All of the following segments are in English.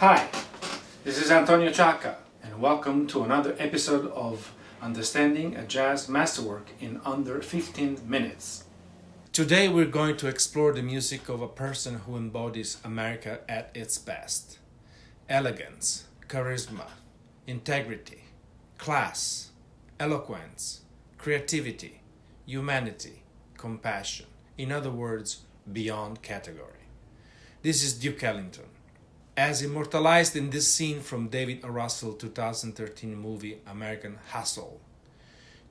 Hi, this is Ciacca, and welcome to another episode of Understanding a Jazz Masterwork in under 15 minutes. Today we're going to explore the music of a person who embodies America at its best. Elegance, charisma, integrity, class, eloquence, creativity, humanity, compassion. In other words, beyond category. This is Duke Ellington. As immortalized in this scene from David O. Russell 2013 movie American Hustle,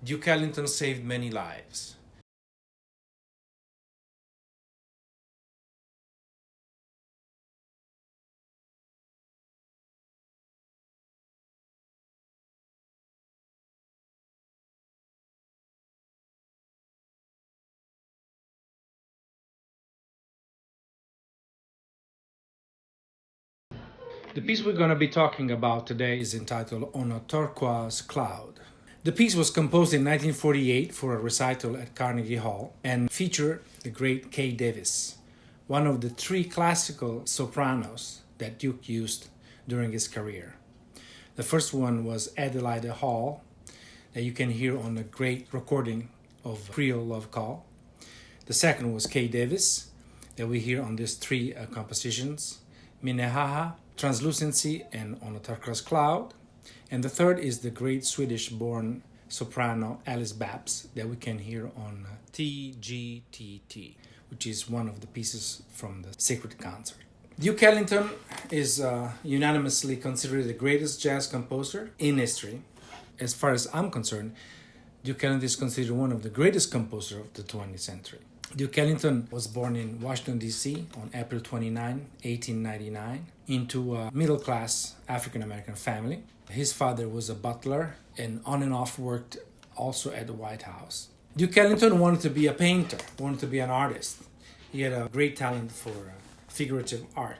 Duke Ellington saved many lives. The piece we're going to be talking about today is entitled On a Turquoise Cloud. The piece was composed in 1948 for a recital at Carnegie Hall and featured the great Kay Davis, one of the three classical sopranos that Duke used during his career. The first one was Adelaide Hall, that you can hear on a great recording of Creole Love Call. The second was Kay Davis, that we hear on these three compositions, Minnehaha, Translucency, and On a Tarkas Cloud. And the third is the great Swedish-born soprano Alice Babs that we can hear on TGTT, which is one of the pieces from the Sacred Concert. Duke Ellington is unanimously considered the greatest jazz composer in history. As far as I'm concerned, Duke Ellington is considered one of the greatest composers of the 20th century. Duke Ellington was born in Washington, D.C. on April 29, 1899, into a middle-class African-American family. His father was a butler and on and off worked also at the White House. Duke Ellington wanted to be a painter, wanted to be an artist. He had a great talent for figurative art.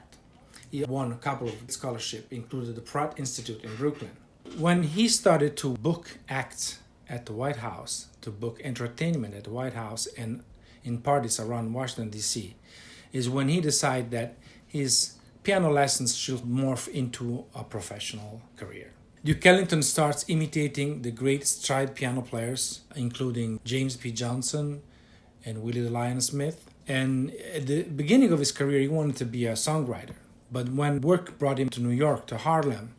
He won a couple of scholarships, including the Pratt Institute in Brooklyn. When he started to book acts at the White House, to book entertainment at the White House and in parties around Washington, D.C., is when he decided that his piano lessons should morph into a professional career. Duke Ellington starts imitating the great stride piano players, including James P. Johnson and Willie the Lion Smith. And at the beginning of his career, he wanted to be a songwriter. But when work brought him to New York, to Harlem,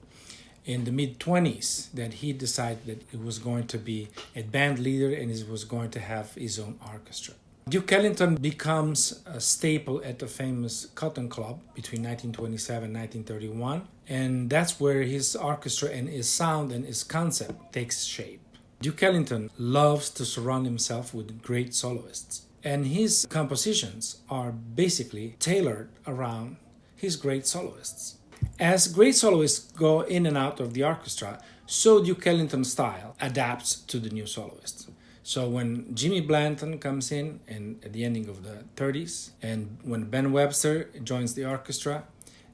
in the mid-20s, that he decided that he was going to be a band leader and he was going to have his own orchestra. Duke Ellington becomes a staple at the famous Cotton Club between 1927 and 1931, and that's where his orchestra and his sound and his concept takes shape. Duke Ellington loves to surround himself with great soloists, and his compositions are basically tailored around his great soloists. As great soloists go in and out of the orchestra, so Duke Ellington's style adapts to the new soloists. So when Jimmy Blanton comes in and at the ending of the 30s, and when Ben Webster joins the orchestra,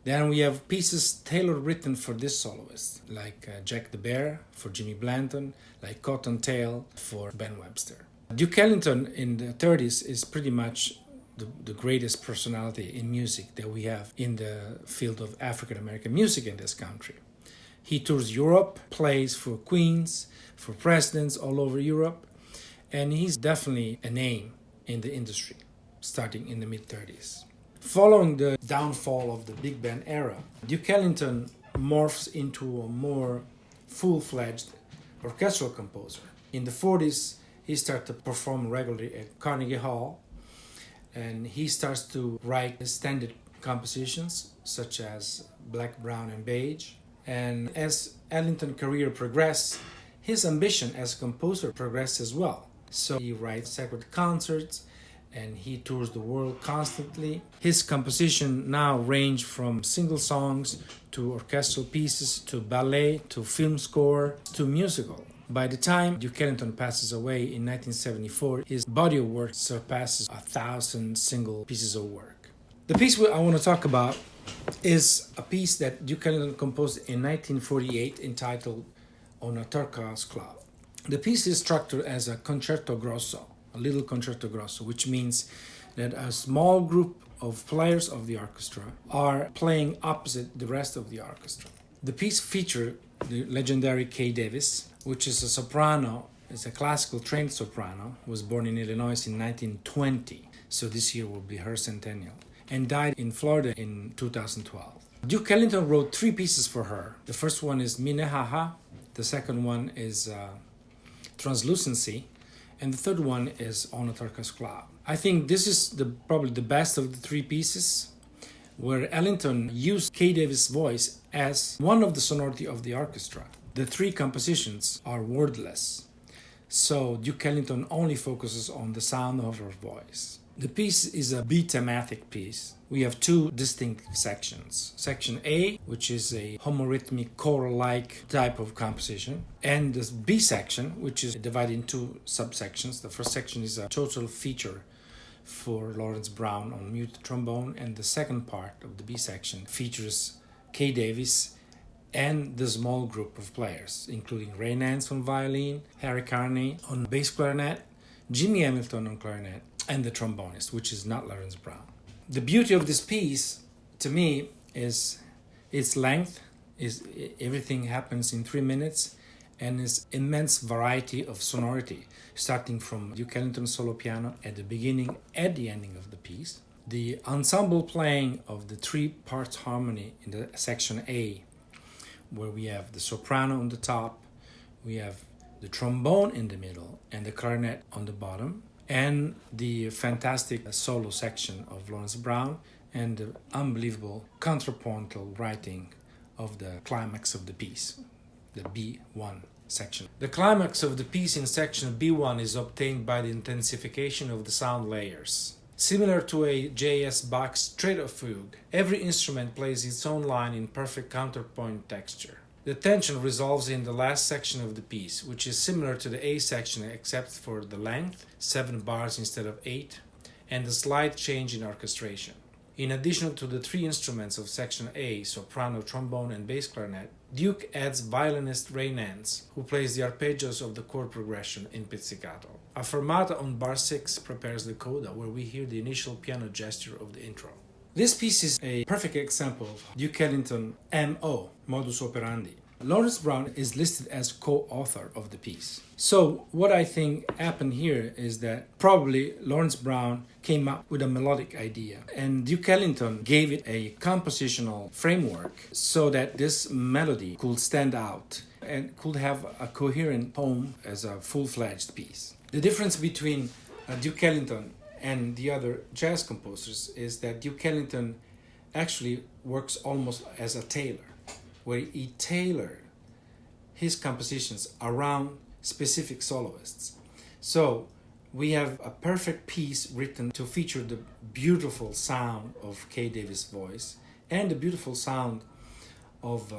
then we have pieces tailored written for this soloist, like Jack the Bear for Jimmy Blanton, like Cottontail for Ben Webster. Duke Ellington in the 30s is pretty much the greatest personality in music that we have in the field of African-American music in this country. He tours Europe, plays for queens, for presidents all over Europe, and he's definitely a name in the industry, starting in the mid-30s. Following the downfall of the big band era, Duke Ellington morphs into a more full-fledged orchestral composer. In the 40s, he started to perform regularly at Carnegie Hall, and he starts to write standard compositions such as Black, Brown, and Beige. And as Ellington's career progressed, his ambition as a composer progressed as well. So he writes sacred concerts and he tours the world constantly. His composition now range from single songs to orchestral pieces to ballet to film score to musical. By the time Duke Ellington passes away in 1974, his body of work surpasses 1,000 single pieces of work. The piece I want to talk about is a piece that Duke Ellington composed in 1948 entitled On a Turquoise Cloud. The piece is structured as a concerto grosso, a little concerto grosso, which means that a small group of players of the orchestra are playing opposite the rest of the orchestra. The piece features the legendary Kay Davis, which is a soprano, is a classical trained soprano, who was born in Illinois in 1920, so this year will be her centennial, and died in Florida in 2012. Duke Ellington wrote 3 pieces for her. The first one is Minnehaha, the second one is Translucency, and the third one is On a Tarkas Club. I think this is probably the best of the 3 pieces, where Ellington used Kay Davis' voice as one of the sonority of the orchestra. The 3 compositions are wordless, so Duke Ellington only focuses on the sound of her voice. The piece is a B-thematic piece. We have 2 distinct sections. Section A, which is a homorhythmic choral-like type of composition, and the B section, which is divided into 2 subsections. The first section is a total feature for Lawrence Brown on mute trombone, and the second part of the B section features Kay Davis and the small group of players, including Ray Nance on violin, Harry Carney on bass clarinet, Jimmy Hamilton on clarinet, and the trombonist, which is not Lawrence Brown. The beauty of this piece, to me, is its length. Everything happens in 3 minutes, and its immense variety of sonority, starting from Duke Ellington's solo piano at the beginning, at the ending of the piece. The ensemble playing of the 3 parts harmony in the section A, where we have the soprano on the top, we have the trombone in the middle, and the clarinet on the bottom, and the fantastic solo section of Lawrence Brown, and the unbelievable contrapuntal writing of the climax of the piece, the B1 section. The climax of the piece in section B1 is obtained by the intensification of the sound layers. Similar to a J.S. Bach Stratofugue, every instrument plays its own line in perfect counterpoint texture. The tension resolves in the last section of the piece, which is similar to the A section except for the length, 7 bars instead of 8, and the slight change in orchestration. In addition to the 3 instruments of section A, soprano, trombone, and bass clarinet, Duke adds violinist Ray Nance, who plays the arpeggios of the chord progression in pizzicato. A fermata on bar 6 prepares the coda, where we hear the initial piano gesture of the intro. This piece is a perfect example of Duke Ellington M.O., modus operandi. Lawrence Brown is listed as co-author of the piece. So what I think happened here is that probably Lawrence Brown came up with a melodic idea, and Duke Ellington gave it a compositional framework so that this melody could stand out and could have a coherent tone as a full-fledged piece. The difference between Duke Ellington and the other jazz composers is that Duke Ellington actually works almost as a tailor, where he tailored his compositions around specific soloists. So we have a perfect piece written to feature the beautiful sound of Kay Davis' voice and the beautiful sound of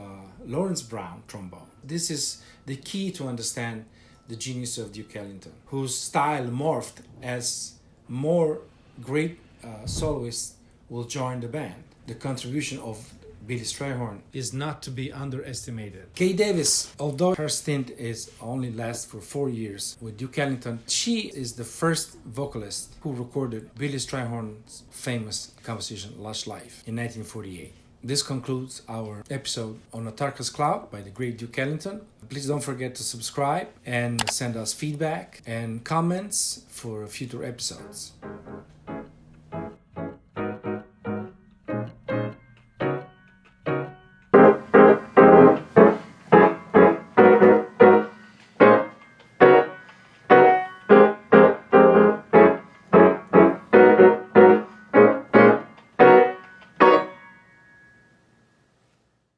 Lawrence Brown trombone. This is the key to understand the genius of Duke Ellington, whose style morphed as more great soloists will join the band. The contribution of Billy Strayhorn is not to be underestimated. Kay Davis, although her stint is only lasts for 4 years with Duke Ellington, she is the first vocalist who recorded Billy Strayhorn's famous composition Lush Life in 1948. This concludes our episode on A Tarkas Cloud by the great Duke Ellington. Please don't forget to subscribe and send us feedback and comments for future episodes.